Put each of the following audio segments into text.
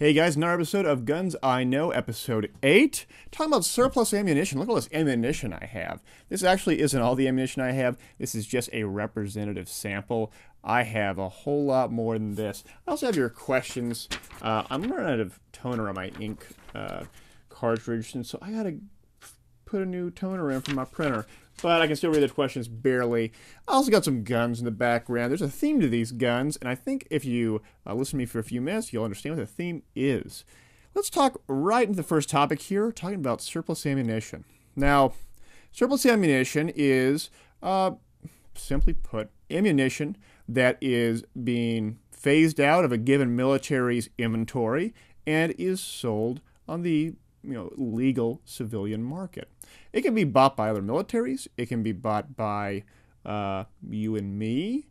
Hey guys, another episode of Guns I Know, episode 8. Talking about surplus ammunition. Look at all this ammunition I have. This actually isn't all the ammunition I have. This is just a representative sample. I have a whole lot more than this. I also have your questions. I'm running out of toner on my ink cartridge, and so I gotta put a new toner in for my printer. But I can still read the questions barely. I also got some guns in the background. There's a theme to these guns, and I think if you listen to me for a few minutes, you'll understand what the theme is. Let's talk right into the first topic here, talking about surplus ammunition. Now, surplus ammunition is, simply put, ammunition that is being phased out of a given military's inventory and is sold on the legal civilian market. It can be bought by other militaries. It can be bought by you and me.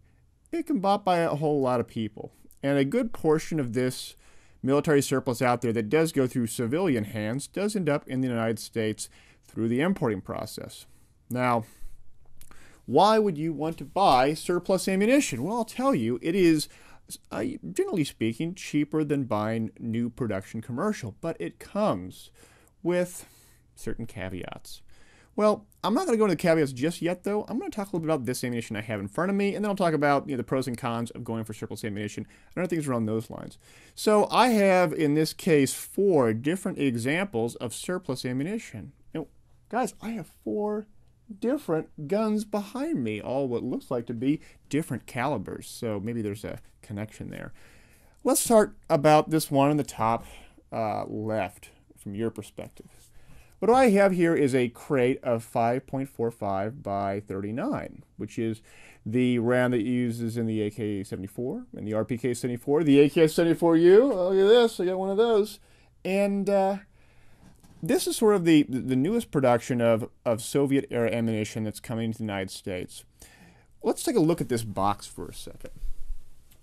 It can be bought by a whole lot of people. And a good portion of this military surplus out there that does go through civilian hands does end up in the United States through the importing process. Now, why would you want to buy surplus ammunition? Well, I'll tell you, it is, generally speaking, cheaper than buying new production commercial, but it comes with certain caveats. Well, I'm not going to go into the caveats just yet, though. I'm going to talk a little bit about this ammunition I have in front of me, and then I'll talk about the pros and cons of going for surplus ammunition and other things around those lines. So I have, in this case, 4 different examples of surplus ammunition. Guys, I have 4 different guns behind me, all what looks like to be different calibers, so maybe there's a connection there. Let's start about this one in the top left from your perspective. What I have here is a crate of 5.45 by 39, which is the round that uses in the AK-74 and the RPK-74, the AK-74U. Oh, look at this, I got one of those. And this is sort of the newest production of Soviet-era ammunition that's coming to the United States. Let's take a look at this box for a second.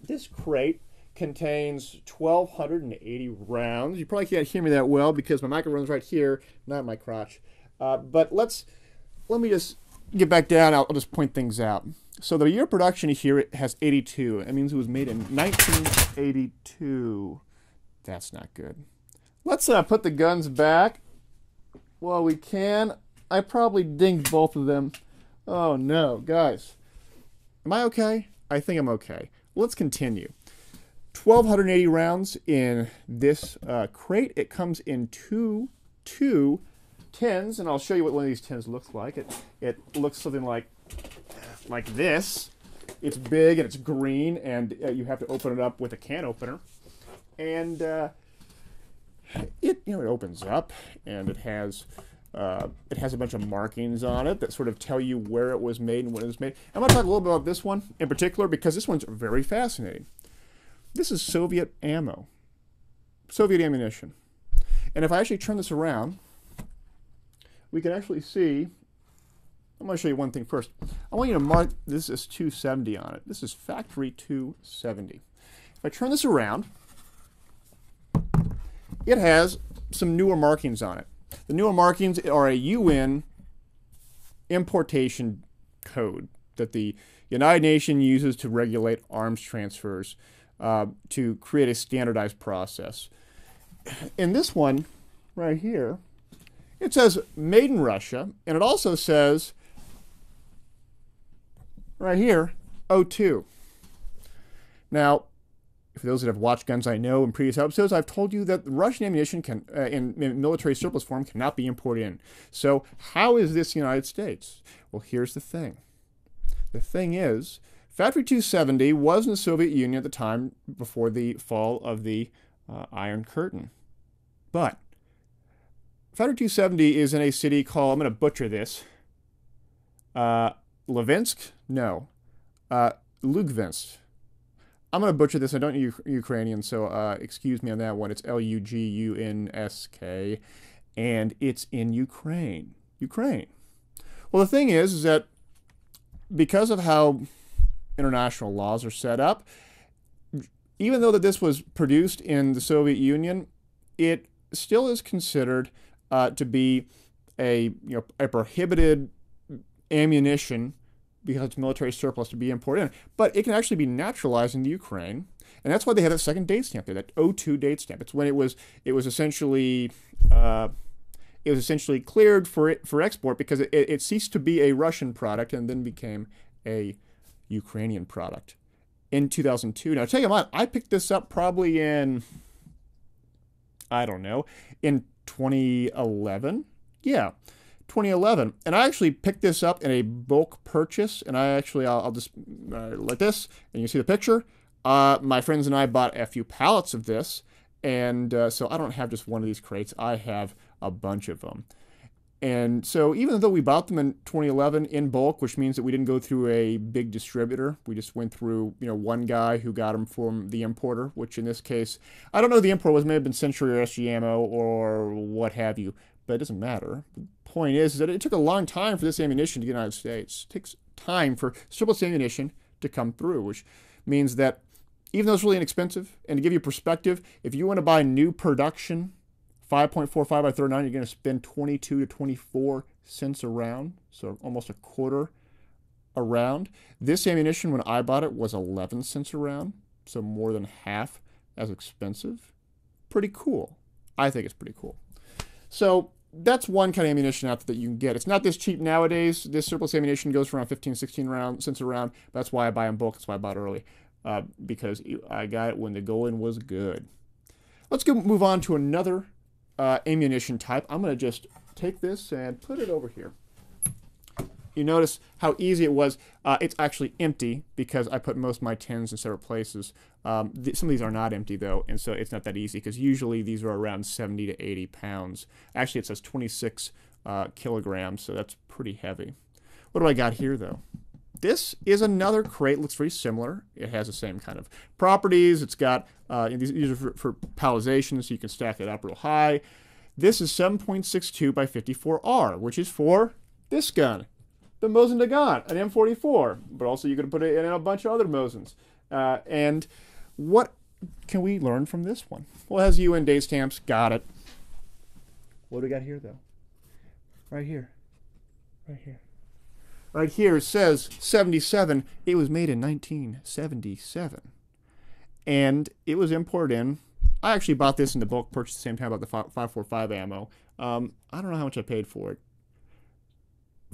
This crate contains 1,280 rounds. You probably can't hear me that well because my microphone's right here, not my crotch. But let me just get back down. I'll just point things out. So the year production here, it has 82. That means it was made in 1982. That's not good. Let's put the guns back. Well, we can. I probably dinged both of them. Oh no, guys. Am I okay? I think I'm okay. Let's continue. 1,280 rounds in this crate. It comes in two tins, and I'll show you what one of these tins looks like. It looks something like this. It's big and it's green, and you have to open it up with a can opener. And it opens up, and it has a bunch of markings on it that sort of tell you where it was made and when it was made. I'm going to talk a little bit about this one in particular because this one's very fascinating. This is Soviet ammo, Soviet ammunition. And if I actually turn this around, we can actually see, I'm going to show you one thing first. I want you to mark, this is 270 on it. This is factory 270. If I turn this around, it has some newer markings on it. The newer markings are a UN importation code that the United Nations uses to regulate arms transfers to create a standardized process. In this one right here, it says made in Russia, and it also says right here, O2. Now, for those that have watched Guns I Know in previous episodes, I've told you that Russian ammunition can, in military surplus form, cannot be imported in. So how is this the United States? Well, here's the thing. The thing is, Factory 270 was in the Soviet Union at the time before the fall of the Iron Curtain. But Factory 270 is in a city called, I'm going to butcher this, Levinsk? No. Lugvinsk. I'm going to butcher this. I don't know Ukrainian, so excuse me on that one. It's Lugunsk, and it's in Ukraine. Well, the thing is that because of how international laws are set up, even though that this was produced in the Soviet Union, it still is considered to be a prohibited ammunition because it's military surplus to be imported in, but it can actually be naturalized in the Ukraine, and that's why they have that second date stamp there, that O2 date stamp. It's when it was essentially cleared for export because it ceased to be a Russian product and then became a Ukrainian product in 2002. Now, tell you what, I picked this up probably in, I don't know, in 2011. Yeah, 2011. And I actually picked this up in a bulk purchase. And I'll just like this, and you see the picture. My friends and I bought a few pallets of this. And so I don't have just one of these crates. I have a bunch of them. And so even though we bought them in 2011 in bulk, which means that we didn't go through a big distributor, we just went through, one guy who got them from the importer, which in this case, I don't know who the importer was, may have been Century or SG Ammo or what have you, but it doesn't matter. The point is that it took a long time for this ammunition to get in the United States. It takes time for surplus ammunition to come through, which means that even though it's really inexpensive, and to give you perspective, if you want to buy new production 5.45 by 39, you're going to spend 22 to 24 cents a round, so almost a quarter a round. This ammunition, when I bought it, was 11 cents a round, so more than half as expensive. Pretty cool. I think it's pretty cool. So that's one kind of ammunition out there that you can get. It's not this cheap nowadays. This surplus ammunition goes for around 15, 16 cents a round. That's why I buy in bulk. That's why I bought early, because I got it when the going was good. Let's move on to another ammunition type. I'm going to just take this and put it over here. You notice how easy it was. It's actually empty because I put most of my tins in separate places. Some of these are not empty though, and so it's not that easy because usually these are around 70 to 80 pounds. Actually, it says 26 kilograms, so that's pretty heavy. What do I got here though? This is another crate. Looks very similar. It has the same kind of properties. It's got, these are for palletization, so you can stack it up real high. This is 7.62 by 54R, which is for this gun, the Mosin Nagant, an M44. But also you can put it in a bunch of other Mosins. And what can we learn from this one? Well, it has UN date stamps. Got it. What do we got here, though? Right here. Right here. Right here it says 77. It was made in 1977. And it was imported in. I actually bought this in the bulk purchase at the same time about the 545 ammo. I don't know how much I paid for it.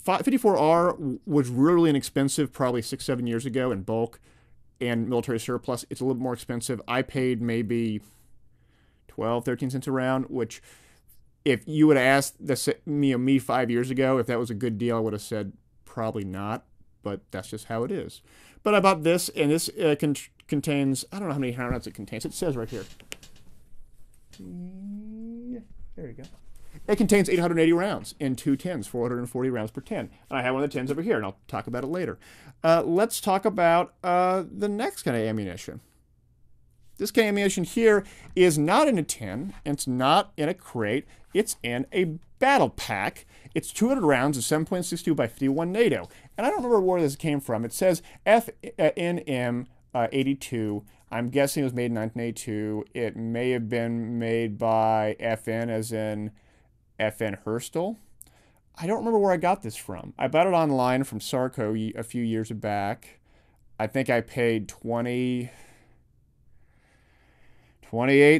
54R was really inexpensive probably 6-7 years ago in bulk and military surplus. It's a little more expensive. I paid maybe 12, 13 cents a round, which if you would have asked me 5 years ago if that was a good deal, I would have said probably not, but that's just how it is. But I bought this, and this contains, I don't know how many rounds it contains. It says right here. There you go. It contains 880 rounds in 2 tins, 440 rounds per tin. And I have one of the tins over here, and I'll talk about it later. Let's talk about the next kind of ammunition. This kind of ammunition here is not in a tin, and it's not in a crate. It's in a battle pack. It's 200 rounds of 7.62 by 51 NATO. And I don't remember where this came from. It says FNM 82. I'm guessing it was made in 1982. It may have been made by FN, as in FN Herstal. I don't remember where I got this from. I bought it online from Sarco a few years back. I think I paid 28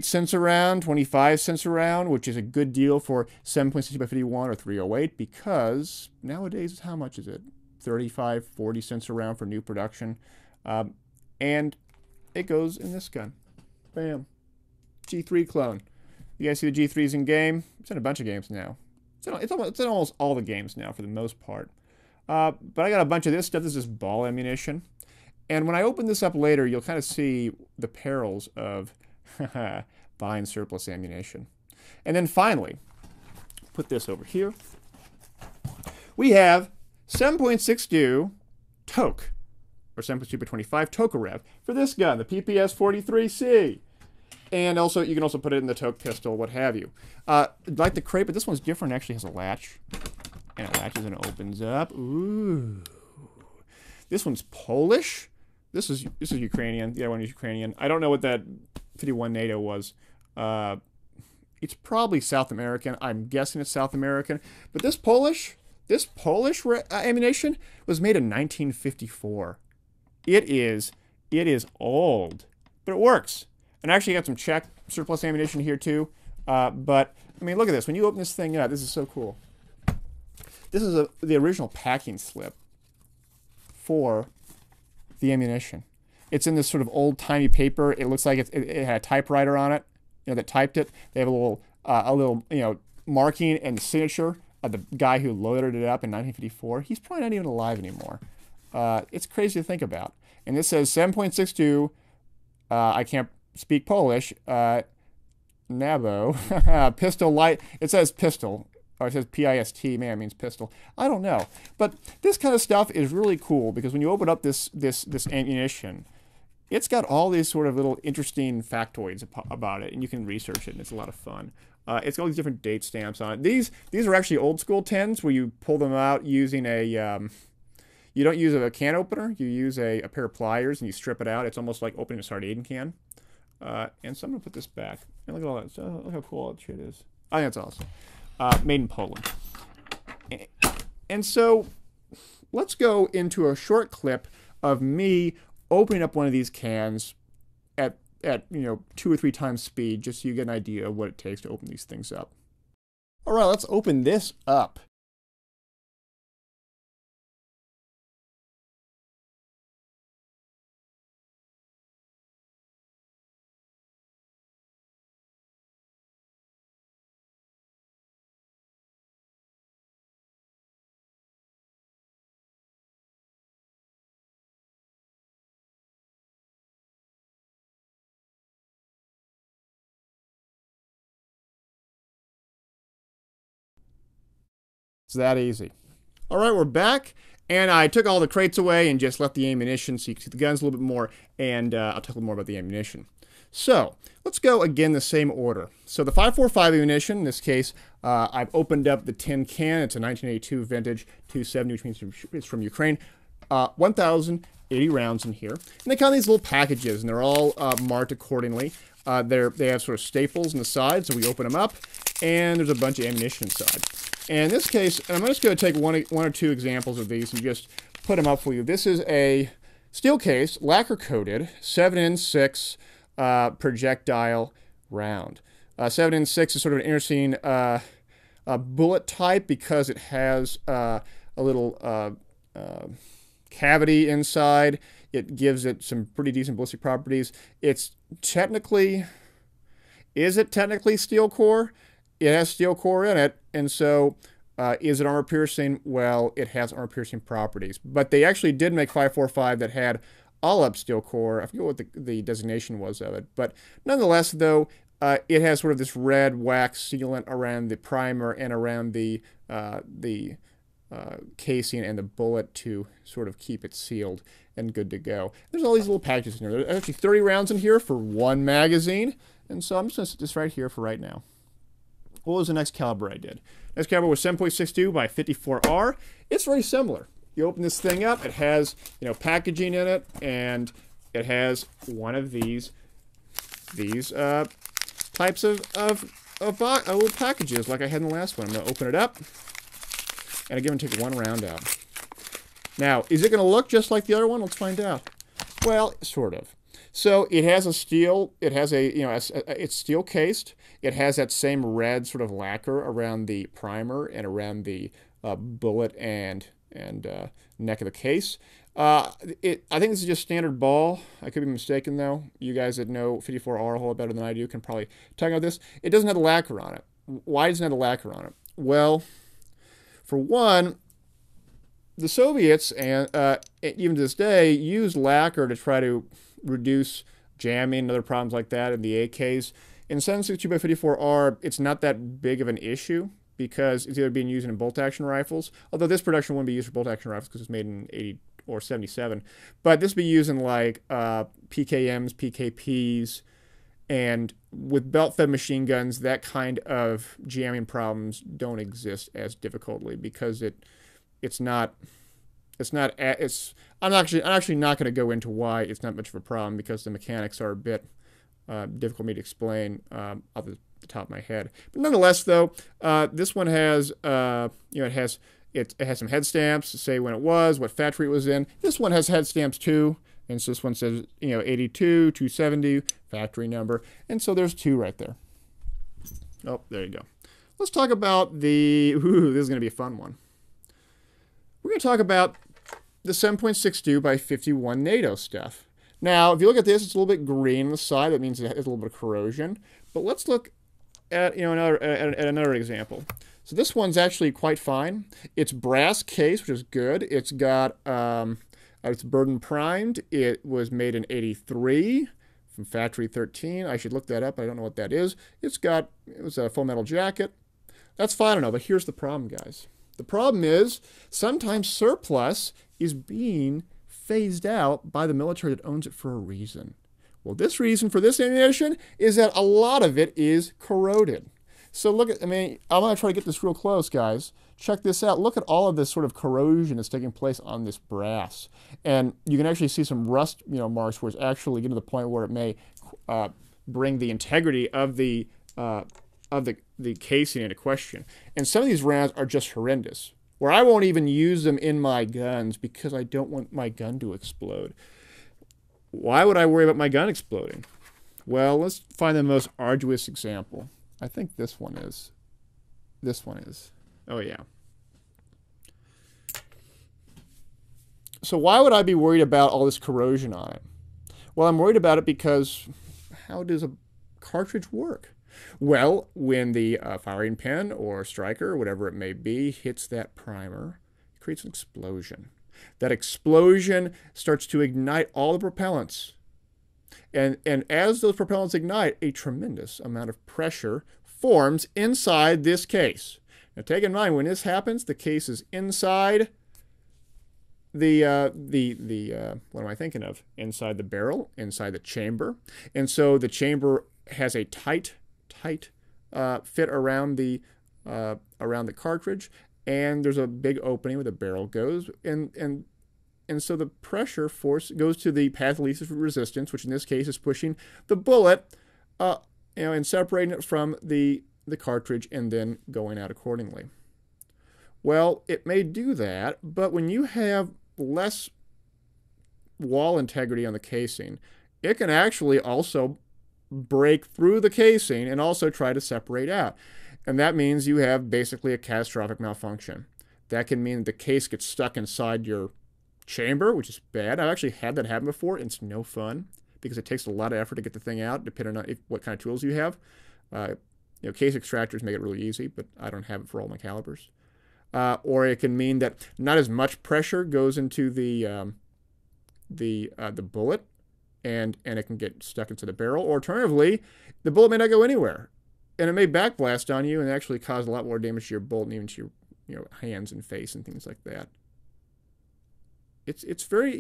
cents a round, 25 cents a round, which is a good deal for 7.60 by 51 or 308, because nowadays, how much is it? 35, 40 cents a round for new production. And it goes in this gun. Bam. G3 clone. You guys see the G3s in game? It's in a bunch of games now. It's in almost all the games now for the most part. But I got a bunch of this stuff. This is ball ammunition. And when I open this up later, you'll kind of see the perils of buying surplus ammunition. And then finally, put this over here. We have 7.62 Tok, or 7.2 by 25 Tokarev for this gun, the PPS-43C. And also, you can also put it in the Tok pistol, what have you. Like the crate, but this one's different. It actually has a latch. And it latches and opens up. Ooh. This one's Polish. This is Ukrainian. The other one is Ukrainian. I don't know what that 51 NATO was. It's probably South American. I'm guessing it's South American. But this Polish, This Polish ammunition was made in 1954. It is old, but it works. And I actually got some Czech surplus ammunition here too. But I mean, look at this. When you open this thing up, this is so cool. This is the original packing slip for the ammunition. It's in this sort of old-timey paper. It looks like it had a typewriter on it, that typed it. They have a little marking and signature of the guy who loaded it up in 1954. He's probably not even alive anymore. It's crazy to think about. And this says 7.62. I can't speak Polish. Nabo pistol light. It says pistol. Or it says P-I-S-T, man, it means pistol. I don't know. But this kind of stuff is really cool because when you open up this ammunition, it's got all these sort of little interesting factoids about it, and you can research it, and it's a lot of fun. It's got all these different date stamps on it. These are actually old school tins where you pull them out using a, you don't use a can opener, you use a pair of pliers and you strip it out. It's almost like opening a sardine can. And so I'm going to put this back. And look at all that. So look how cool all that shit is. I think that's awesome. Made in Poland. And so let's go into a short clip of me opening up one of these cans at 2 or 3 times speed, just so you get an idea of what it takes to open these things up. All right, let's open this up. It's that easy. All right, we're back, and I took all the crates away and just left the ammunition so you can see the guns a little bit more, and I'll talk a little more about the ammunition. So let's go again the same order. So the 5.45 ammunition, in this case, I've opened up the tin can. It's a 1982 vintage 270, which means it's from Ukraine. 1,080 rounds in here. And they come in these little packages, and they're all marked accordingly. They have sort of staples on the side, so we open them up, and there's a bunch of ammunition inside. And in this case, and I'm just going to take one or two examples of these and just put them up for you. This is a steel case, lacquer coated, 7-in-6 projectile round. 7-in-6 is sort of an interesting bullet type because it has a little cavity inside. It gives it some pretty decent ballistic properties. It's technically, is it technically steel core? It has steel core in it, and so is it armor piercing? Well, it has armor piercing properties. But they actually did make 5.45 that had all-up steel core. I forget what the designation was of it. But nonetheless, though, it has sort of this red wax sealant around the primer and around the casing and the bullet to sort of keep it sealed and good to go. There's all these little packages in there. There's actually 30 rounds in here for one magazine, and so I'm just going to set this right here for right now. What was the next caliber I did? Next caliber was 7.62 by 54R. It's very similar. You open this thing up, it has packaging in it, and it has one of these types of little packages like I had in the last one. I'm going to open it up, and I'm going to take one round out. Now, is it going to look just like the other one? Let's find out. Well, sort of. So it has a steel. It has it's steel cased. It has that same red sort of lacquer around the primer and around the bullet and neck of the case. I think this is just standard ball. I could be mistaken though. You guys that know 54R a whole lot better than I do can probably talk about this. It doesn't have the lacquer on it. Why doesn't it have the lacquer on it? Well, for one, the Soviets and even to this day use lacquer to try to reduce jamming and other problems like that in the AKs. In 7.62 by 54R, it's not that big of an issue because it's either being used in bolt-action rifles, although this production wouldn't be used for bolt-action rifles because it's made in 80 or 77. But this would be used in like PKMs, PKPs, and with belt-fed machine guns, that kind of jamming problems don't exist as difficultly because I'm actually not going to go into why it's not much of a problem because the mechanics are a bit difficult for me to explain off the top of my head. But nonetheless, though, this one has it It has some head stamps to say when it was, what factory it was in. This one has head stamps too. And so this one says, 82, 270, factory number. And so there's 2 right there. Oh, there you go. Let's talk about this is going to be a fun one. We're going to talk about the 7.62 by 51 NATO stuff. Now, if you look at this, it's a little bit green on the side. That means it has a little bit of corrosion. But let's look at another example. So this one's actually quite fine. It's brass case, which is good. It's got it's burden primed. It was made in 83 from factory 13. I should look that up. I don't know what that is. It was a full metal jacket. That's fine enough, but here's the problem, guys. The problem is sometimes surplus is being phased out by the military that owns it for a reason. Well, this reason for this ammunition is that a lot of it is corroded. So look at, I'm going to try to get this real close, guys. Check this out. Look at all of this sort of corrosion that's taking place on this brass. And you can actually see some rust, marks where it's actually getting to the point where it may bring the integrity of the casing into question. And some of these rounds are just horrendous, where I won't even use them in my guns because I don't want my gun to explode. Why would I worry about my gun exploding? Well, let's find the most arduous example. I think this one is. This one is. Oh, yeah. So why would I be worried about all this corrosion on it? Well, I'm worried about it because how does a cartridge work? Well, when the firing pin or striker, or whatever it may be, hits that primer, it creates an explosion. That explosion starts to ignite all the propellants. And as those propellants ignite, a tremendous amount of pressure forms inside this case. Now, take in mind, when this happens, the case is inside what am I thinking of? Inside the barrel, inside the chamber. And so the chamber has a tight fit around the cartridge, and there's a big opening where the barrel goes, and so the pressure force goes to the path of least resistance, which in this case is pushing the bullet, and separating it from the cartridge and then going out accordingly. Well, it may do that, but when you have less wall integrity on the casing, it can actually also break through the casing and also try to separate out. And that means you have basically a catastrophic malfunction. That can mean the case gets stuck inside your chamber, which is bad. I've actually had that happen before, and it's no fun because it takes a lot of effort to get the thing out, depending on what kind of tools you have. Case extractors make it really easy, but I don't have it for all my calibers. Or it can mean that not as much pressure goes into the bullet, and it can get stuck into the barrel. Or alternatively, the bullet may not go anywhere, and it may backblast on you and actually cause a lot more damage to your bullet and even to your hands and face and things like that. You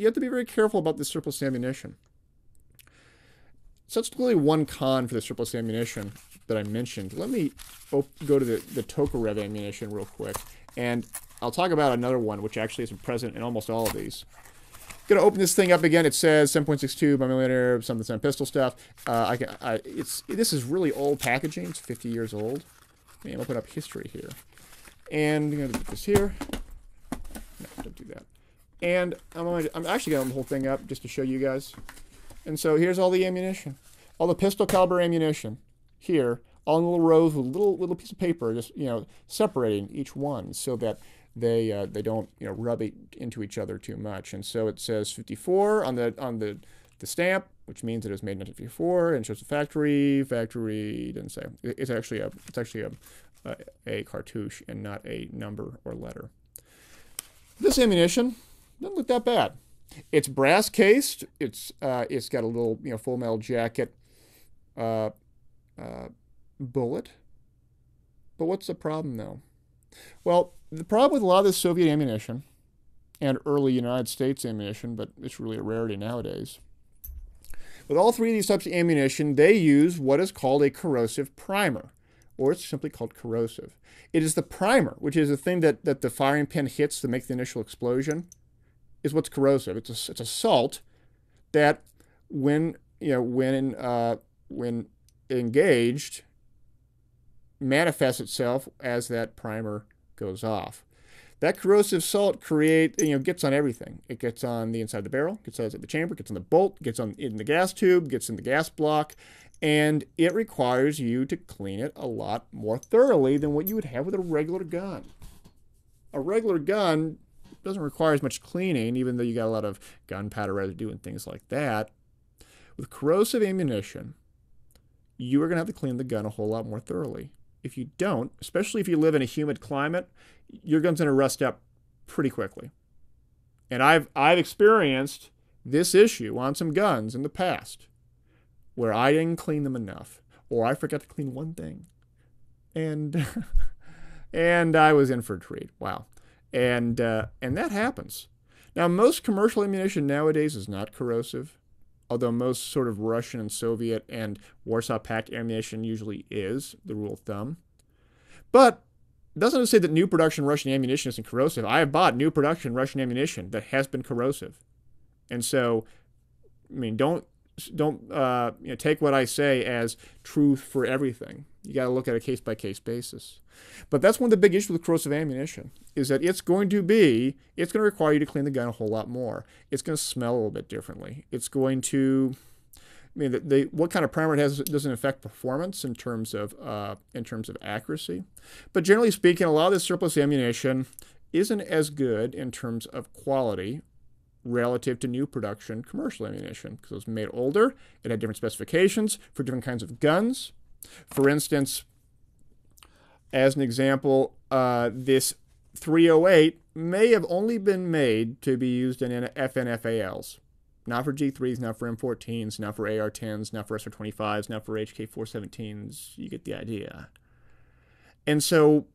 have to be very careful about this surplus ammunition. So that's really one con for the surplus ammunition that I mentioned. Let me go to the Tokarev ammunition real quick, and I'll talk about another one which actually isn't present in almost all of these. Going to open this thing up again. It says 7.62 by millimeter, something pistol stuff. This is really old packaging. It's 50 years old. Let me open up history here, and I'm going to put this here. No, don't do that. And I'm actually going to open the whole thing up just to show you guys. And so here's all the ammunition, all the pistol caliber ammunition here, all in little rows with little piece of paper, just separating each one so that they don't rub into each other too much. And so it says 54 on the stamp, which means it was made in 1954, and shows the factory. Factory didn't say. It's actually a cartouche and not a number or letter. This ammunition doesn't look that bad. It's brass cased. It's got a little full metal jacket bullet. But what's the problem though? Well, the problem with a lot of this Soviet ammunition and early United States ammunition, but it's really a rarity nowadays. With all three of these types of ammunition, they use what is called a corrosive primer, or it's simply called corrosive. It is the primer, which is the thing that the firing pin hits to make the initial explosion, is what's corrosive. It's a salt that when engaged manifests itself as that primer goes off. That corrosive salt gets on everything. It gets on the inside of the barrel, gets on the chamber, gets on the bolt, gets on in the gas tube, gets in the gas block, and it requires you to clean it a lot more thoroughly than what you would have with a regular gun. A regular gun doesn't require as much cleaning, even though you got a lot of gunpowder residue and things like that. With corrosive ammunition, you are going to have to clean the gun a whole lot more thoroughly. If you don't, especially if you live in a humid climate, your gun's going to rust up pretty quickly. And I've experienced this issue on some guns in the past where I didn't clean them enough, or I forgot to clean one thing, and and I was in for a treat. Wow, and that happens. Now, most commercial ammunition nowadays is not corrosive, although most sort of Russian and Soviet and Warsaw Pact ammunition usually is, the rule of thumb. But it doesn't say that new production Russian ammunition isn't corrosive. I have bought new production Russian ammunition that has been corrosive. And so, I mean, don't take what I say as truth for everything. You got to look at a case-by-case basis. But that's one of the big issues with corrosive ammunition, is that it's going to require you to clean the gun a whole lot more. It's going to smell a little bit differently. It's going to, what kind of primer it has doesn't affect performance in terms of accuracy. But generally speaking, a lot of this surplus ammunition isn't as good in terms of quality relative to new production commercial ammunition, because it was made older. It had different specifications for different kinds of guns. For instance, as an example, this 308 may have only been made to be used in FNFALs. Not for G3s, not for M14s, not for AR-10s, not for SR-25s, not for HK-417s. You get the idea. And so,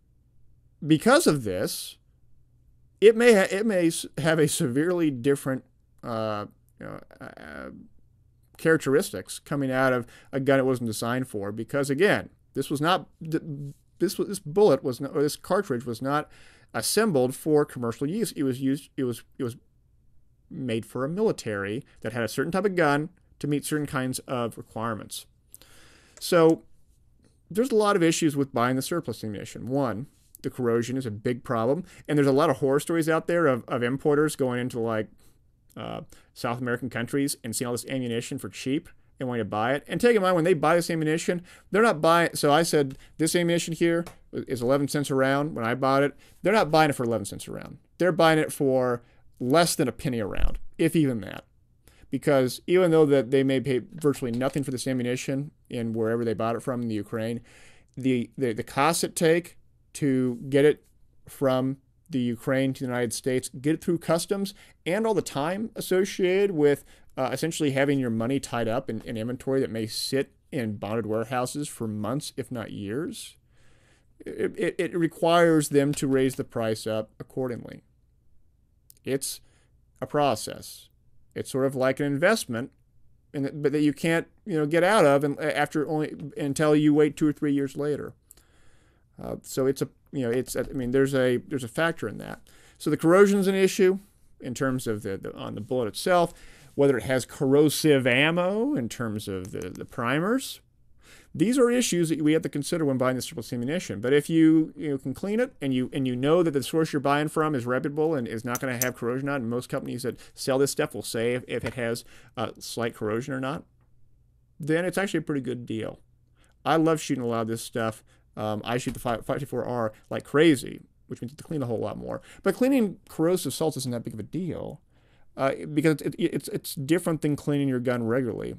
because of this, it may have a severely different characteristics coming out of a gun it wasn't designed for. Because again, this cartridge was not assembled for commercial use. It was made for a military that had a certain type of gun to meet certain kinds of requirements. So there's a lot of issues with buying the surplus ammunition. One, the corrosion is a big problem, and there's a lot of horror stories out there of importers going into like South American countries and seeing all this ammunition for cheap and wanting to buy it. And take in mind, when they buy this ammunition, they're not buying. So I said this ammunition here is 11 cents a round. When I bought it, they're not buying it for 11 cents a round. They're buying it for less than a penny a round, if even that. Because even though that they may pay virtually nothing for this ammunition in wherever they bought it from in the Ukraine, the costs it take to get it from the Ukraine to the United States, get it through customs, and all the time associated with essentially having your money tied up in inventory that may sit in bonded warehouses for months, if not years, it requires them to raise the price up accordingly. It's a process. It's sort of like an investment, but that you can't get out of until you wait 2 or 3 years later. So there's a factor in that. So the corrosion is an issue in terms of on the bullet itself, whether it has corrosive ammo in terms of the primers. These are issues that we have to consider when buying the surplus ammunition. But if you can clean it and you know that the source you're buying from is reputable and is not going to have corrosion on it, and most companies that sell this stuff will say if it has slight corrosion or not, then it's actually a pretty good deal. I love shooting a lot of this stuff. I shoot the 554R like crazy, which means to clean a whole lot more. But cleaning corrosive salts isn't that big of a deal because it's different than cleaning your gun regularly.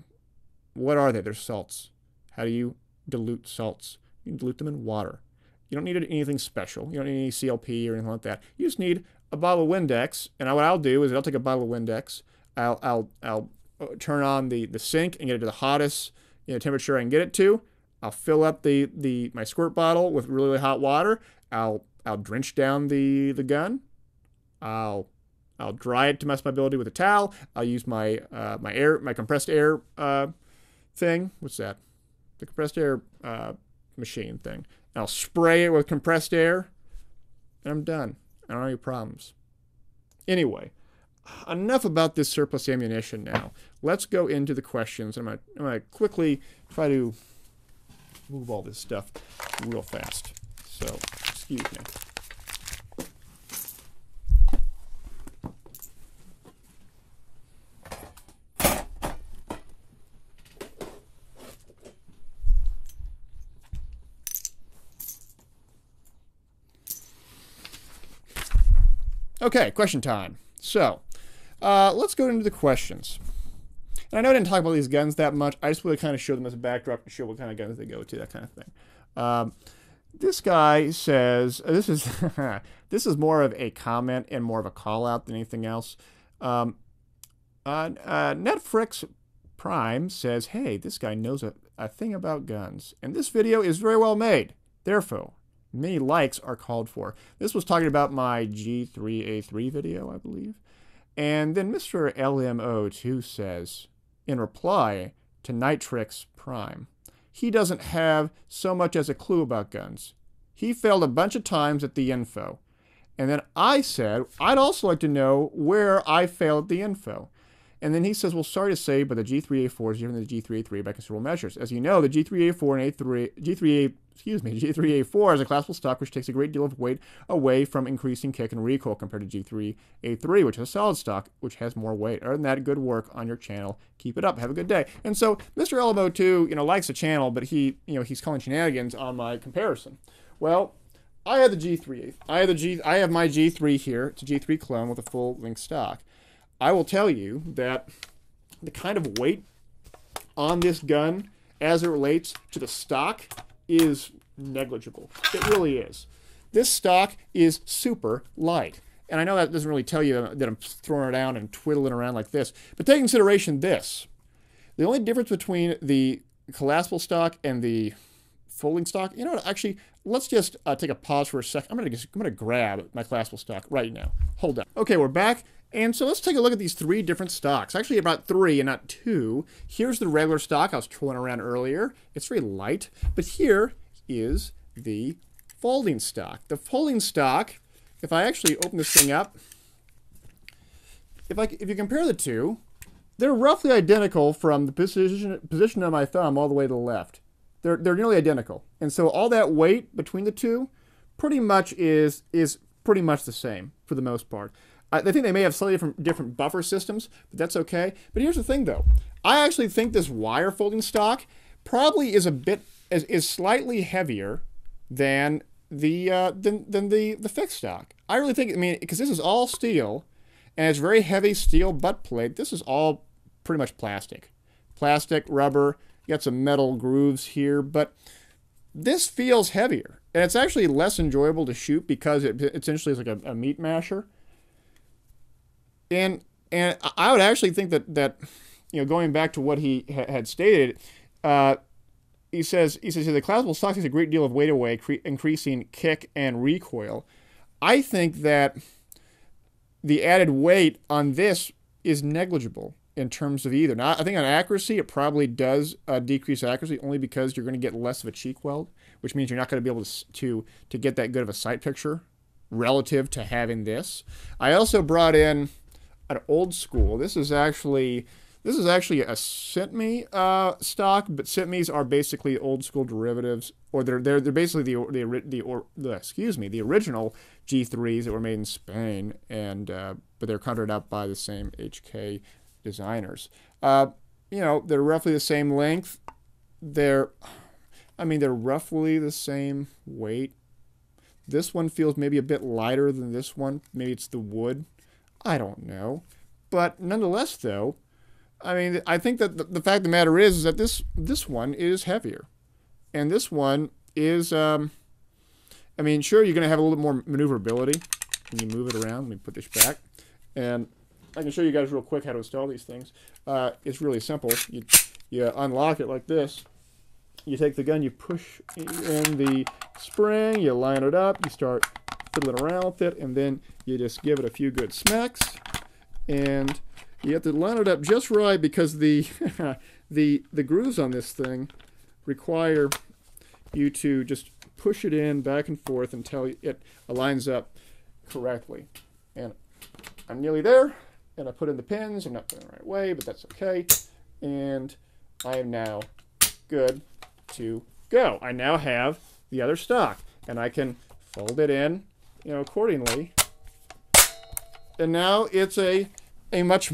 What are they? They're salts. How do you dilute salts? You can dilute them in water. You don't need anything special. You don't need any CLP or anything like that. You just need a bottle of Windex. And what I'll do is I'll take a bottle of Windex. I'll turn on the sink and get it to the hottest temperature I can get it to. I'll fill up my squirt bottle with really, really hot water. I'll drench down the gun. I'll dry it to my ability with a towel. I'll use my compressed air thing. What's that? The compressed air machine thing. I'll spray it with compressed air, and I'm done. I don't have any problems. Anyway, enough about this surplus ammunition now. Let's go into the questions. I'm gonna quickly try to move all this stuff real fast. So, excuse me. Okay, question time. So, let's go into the questions. And I know I didn't talk about these guns that much. I just want to kind of show them as a backdrop to show what kind of guns they go to, that kind of thing. This guy says, this is this is more of a comment and more of a call out than anything else. Netflix Prime says, hey, this guy knows a thing about guns. And this video is very well made. Therefore, many likes are called for. This was talking about my G3A3 video, I believe. And then Mr. LMO2 says, in reply to Nitrix Prime, he doesn't have so much as a clue about guns. He failed a bunch of times at the info. And then I said, I'd also like to know where I failed at the info. And then he says, well, sorry to say, but the G3A4 is different than the G3A3 by considerable measures. As you know, the G3A4 and G3A4 is a classical stock which takes a great deal of weight away from increasing kick and recoil compared to G3A3, which is a solid stock, which has more weight. Other than that, good work on your channel. Keep it up. Have a good day. And so Mr. LMO2, likes the channel, but he's calling shenanigans on my comparison. Well, I have the G3A. I have my G3 here. It's a G3 clone with a full length stock. I will tell you that the kind of weight on this gun as it relates to the stock is negligible. It really is. This stock is super light. And I know that doesn't really tell you that I'm throwing it down and twiddling around like this. But take into consideration this. The only difference between the collapsible stock and the folding stock, actually, let's just take a pause for a second. I'm gonna grab my collapsible stock right now. Hold on. Okay, we're back. And so let's take a look at these three different stocks. Actually, about three and not two. Here's the regular stock I was twirling around earlier. It's very light. But here is the folding stock. The folding stock, if I actually open this thing up, if you compare the two, they're roughly identical from the position of my thumb all the way to the left. They're nearly identical. And so all that weight between the two pretty much is pretty much the same for the most part. I think they may have slightly different buffer systems, but that's okay. But here's the thing, though. I actually think this wire folding stock probably is slightly heavier than the fixed stock. I really think, because this is all steel, and it's very heavy steel butt plate. This is all pretty much plastic. Plastic, rubber, you got some metal grooves here, but this feels heavier. And it's actually less enjoyable to shoot because it essentially is like a meat masher. And I would actually think that going back to what he had stated, he says the collapsible stock takes a great deal of weight away, increasing kick and recoil. I think that the added weight on this is negligible in terms of either. Now, I think on accuracy, it probably does decrease accuracy only because you're going to get less of a cheek weld, which means you're not going to be able to get that good of a sight picture relative to having this. I also brought in an old school. This is actually a SITME stock, but SITMEs are basically old school derivatives, or they're basically the original G3s that were made in Spain, and but they're countered up by the same HK designers. They're roughly the same length. They're roughly the same weight. This one feels maybe a bit lighter than this one. Maybe it's the wood. I don't know. But nonetheless, though, I think that the fact of the matter is that this one is heavier. And this one is, sure, you're going to have a little bit more maneuverability when you move it around. Let me put this back. And I can show you guys real quick how to install these things. It's really simple. You unlock it like this. You take the gun, you push in the spring, you line it up, you start fiddling around with it, and then you just give it a few good smacks. And you have to line it up just right because the the grooves on this thing require you to just push it in back and forth until it aligns up correctly. And I'm nearly there, and I put in the pins. I'm not putting it the right way, but that's okay. And I am now good to go. I now have the other stock, and I can fold it in, accordingly. And now it's a much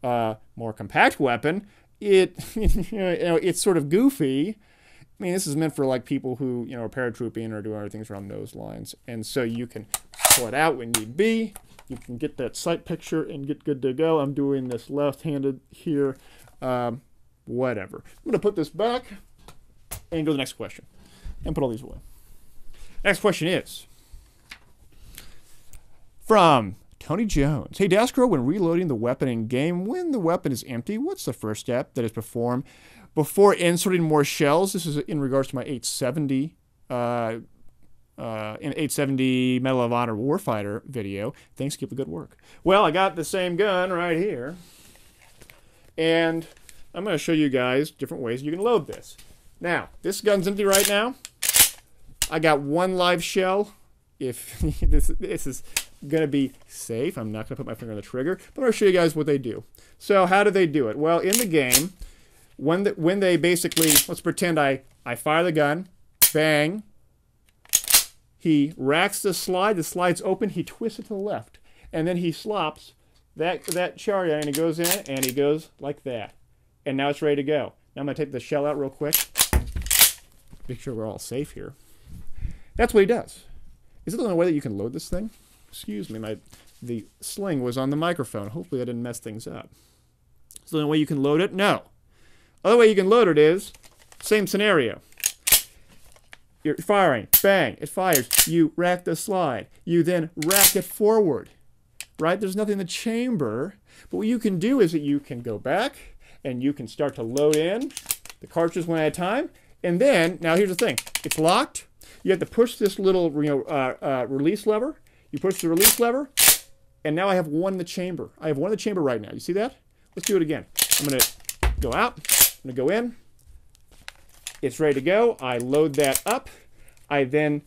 more compact weapon. It's sort of goofy. This is meant for like people who are paratrooping or do other things around those lines. And so you can pull it out when need be. You can get that sight picture and get good to go. I'm doing this left-handed here. Whatever. I'm going to put this back and go to the next question. And put all these away. Next question is from Tony Jones. Hey, daskro, when reloading the weapon in game, when the weapon is empty, what's the first step that is performed before inserting more shells? This is in regards to my 870 in 870 Medal of Honor Warfighter video. Thanks, keep the good work. Well, I got the same gun right here. And I'm going to show you guys different ways you can load this. Now, this gun's empty right now. I got one live shell. If this is going to be safe, I'm not going to put my finger on the trigger, but I'm going to show you guys what they do. So how do they do it? Well, in the game, when they basically, let's pretend I fire the gun, bang, he racks the slide's open, he twists it to the left, and then he slops that cherry and he goes in and he goes like that. And now it's ready to go. Now I'm going to take the shell out real quick. Make sure we're all safe here. That's what he does. Is it the only way that you can load this thing? Excuse me, the sling was on the microphone. Hopefully I didn't mess things up. Is the only way you can load it? No. Other way you can load it is, same scenario. You're firing, bang, it fires. You rack the slide. You then rack it forward, right? There's nothing in the chamber. But what you can do is that you can go back and you can start to load in the cartridges one at a time. And then, now here's the thing. It's locked. You have to push this little release lever. You push the release lever, and now I have one in the chamber. I have one in the chamber right now. You see that? Let's do it again. I'm going to go out. I'm going to go in. It's ready to go. I load that up. I then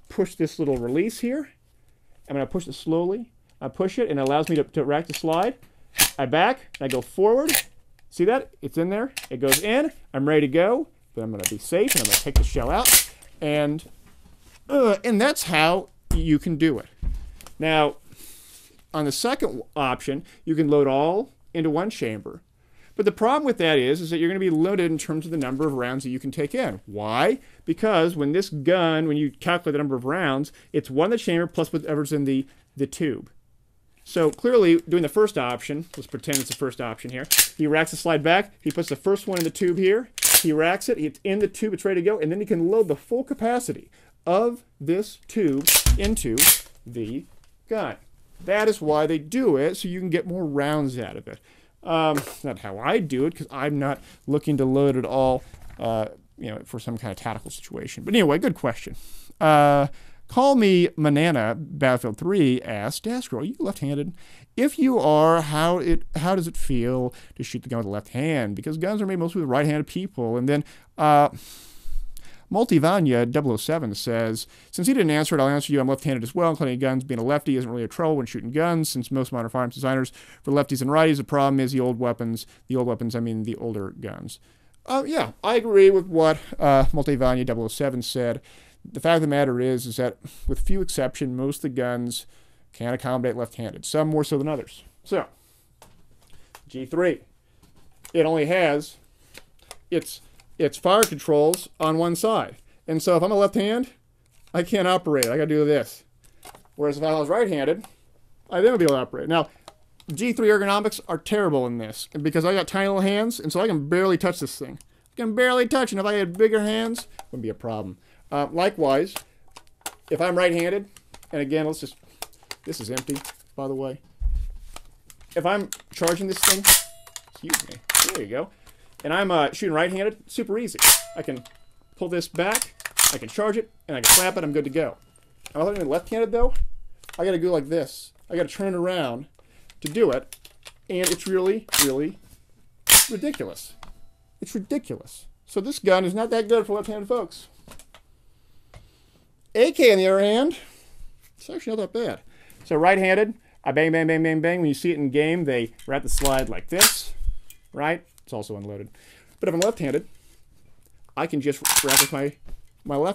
push this little release here. I'm going to push it slowly. I push it, and it allows me to rack the slide. I back, and I go forward. See that? It's in there. It goes in. I'm ready to go. But I'm going to be safe, and I'm going to take the shell out. And that's how you can do it. Now, on the second option, you can load all into one chamber. But the problem with that is that you're going to be limited in terms of the number of rounds that you can take in. Why? Because when this gun, when you calculate the number of rounds, it's one in the chamber plus whatever's in the tube. So clearly, doing the first option, let's pretend it's the first option here. He racks the slide back. He puts the first one in the tube here. He racks it. It's in the tube. It's ready to go. And then he can load the full capacity of this tube into the gun. That is why they do it, so you can get more rounds out of it. Not how I do it, because I'm not looking to load it all, for some kind of tactical situation. But anyway, good question. Call Me Manana Battlefield 3 asked, daskro, are you left-handed? If you are, how does it feel to shoot the gun with the left hand? Because guns are made mostly with right-handed people. And then Multivanya 007 says, since he didn't answer it, I'll answer you. I'm left-handed as well, including guns. Being a lefty isn't really a trouble when shooting guns, since most modern firearms designers for lefties and righties. The problem is the older guns. Yeah, I agree with what Multivanya 007 said. The fact of the matter is that with few exceptions, most of the guns can accommodate left-handed, some more so than others. So, G3, it only has its fire controls on one side. And so if I'm a left hand, I can't operate it. I got to do this. Whereas if I was right-handed, I then would be able to operate it. Now, G3 ergonomics are terrible in this because I got tiny little hands, and so I can barely touch this thing. I can barely touch it. And if I had bigger hands, it wouldn't be a problem. Likewise, if I'm right-handed, and again, this is empty, by the way. If I'm charging this thing, excuse me, there you go, and I'm shooting right-handed, super easy. I can pull this back, I can charge it, and I can slap it, I'm good to go. I'm looking left-handed, though, I got to go like this. I got to turn it around to do it, and it's really, really ridiculous. It's ridiculous. So this gun is not that good for left-handed folks. AK, on the other hand, it's actually not that bad. So right-handed, I bang, bang, bang, bang, bang. When you see it in game, they wrap the slide like this, right? It's also unloaded. But if I'm left-handed, I can just wrap with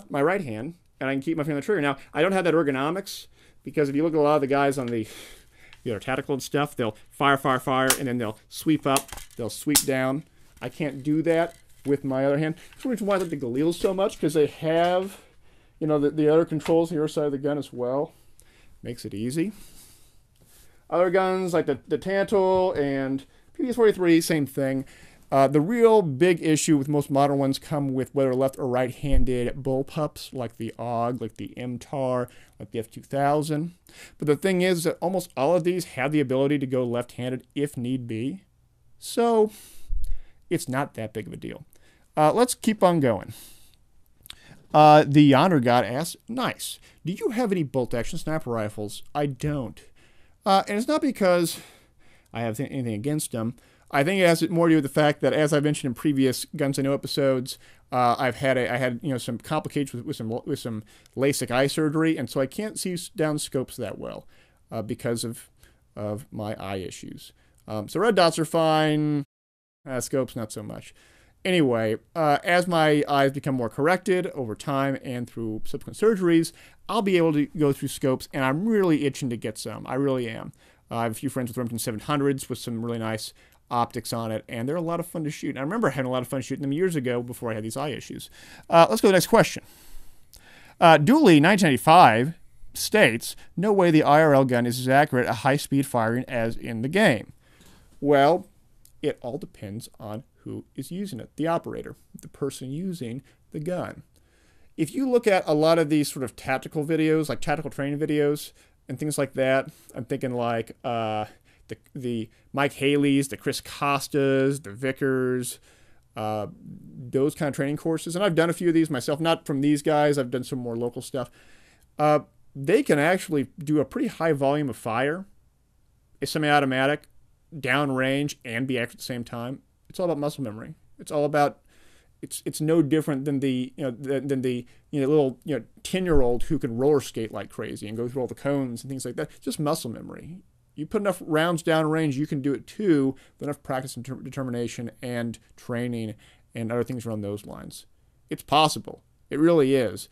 my right hand, and I can keep my finger on the trigger. Now, I don't have that ergonomics, because if you look at a lot of the guys on the tactical and stuff, they'll fire, fire, fire, and then they'll sweep up, they'll sweep down. I can't do that with my other hand. That's the reason why I like the Galil so much, because they have you know, the other controls on your side of the gun as well. Makes it easy. Other guns like the Tantal and PPS-43, same thing. The real big issue with most modern ones come with whether left or right-handed bullpups, like the AUG, like the MTAR, like the F2000. But the thing is that almost all of these have the ability to go left-handed if need be. So it's not that big of a deal. Let's keep on going. The Yonder God asks, nice. Do you have any bolt-action sniper rifles? I don't. And it's not because I have anything against them. I think it has more to do with the fact that, as I mentioned in previous Guns I Know episodes, I had some complications with some LASIK eye surgery, and so I can't see down scopes that well because of my eye issues. So red dots are fine, scopes not so much. Anyway, as my eyes become more corrected over time and through subsequent surgeries, I'll be able to go through scopes, and I'm really itching to get some. I really am. I have a few friends with Remington 700s with some really nice optics on it, and they're a lot of fun to shoot. And I remember having a lot of fun shooting them years ago before I had these eye issues. Let's go to the next question. Dooley, 1995, states, no way the IRL gun is as accurate at high-speed firing as in the game. Well, it all depends on who is using it, the operator, the person using the gun. If you look at a lot of these sort of tactical videos, like tactical training videos and things like that, I'm thinking like the Mike Haley's, the Chris Costas, the Vickers, those kind of training courses. And I've done a few of these myself, not from these guys. I've done some more local stuff. They can actually do a pretty high volume of fire. It's semi-automatic, downrange, and be accurate at the same time. It's all about muscle memory. It's all about it's no different than the little 10-year-old who can roller skate like crazy and go through all the cones and things like that. It's just muscle memory. You put enough rounds downrange, you can do it too, with enough practice and determination and training and other things around those lines. It's possible. It really is.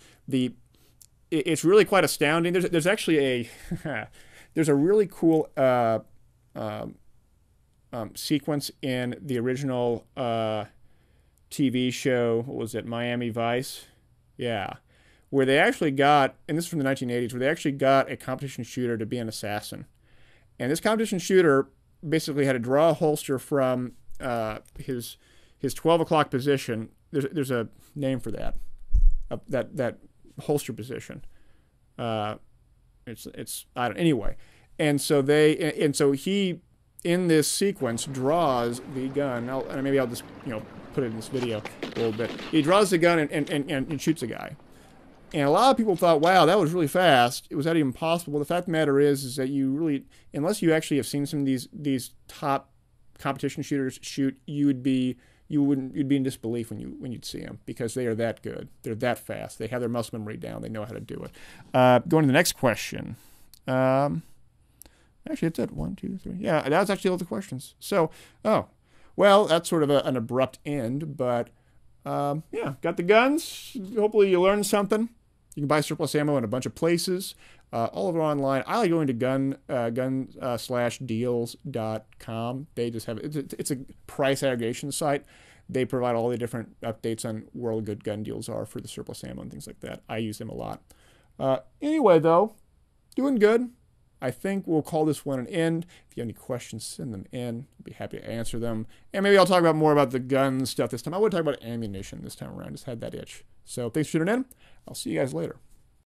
It's really quite astounding. There's actually there's a really cool sequence in the original TV show. What was it? Miami Vice? Yeah. Where they actually got, and this is from the 1980s, where they actually got a competition shooter to be an assassin. And this competition shooter basically had to draw a holster from his 12 o'clock position. There's a name for that. That holster position. It's I don't anyway. And so he in this sequence draws the gun. Maybe I'll just put it in this video a little bit. He draws the gun and shoots a guy. And a lot of people thought, wow, that was really fast. Was that even possible? The fact of the matter is that you really, unless you actually have seen some of these top competition shooters shoot, you'd be in disbelief when you'd see them, because they are that good. They're that fast. They have their muscle memory down. They know how to do it. Going to the next question. Actually, that's it. 1, 2, 3. Yeah, that was actually all the questions. So, well, that's sort of an abrupt end, but yeah, got the guns. Hopefully you learned something. You can buy surplus ammo in a bunch of places, all over online. I like going to gun/deals.com. They just have it's a price aggregation site. They provide all the different updates on where all the good gun deals are for the surplus ammo and things like that. I use them a lot. Anyway, though, doing good. I think we'll call this one an end. If you have any questions, send them in. I'll be happy to answer them. And maybe I'll talk about more about the gun stuff this time. I would talk about ammunition this time around. Just had that itch. So thanks for tuning in. I'll see you guys later.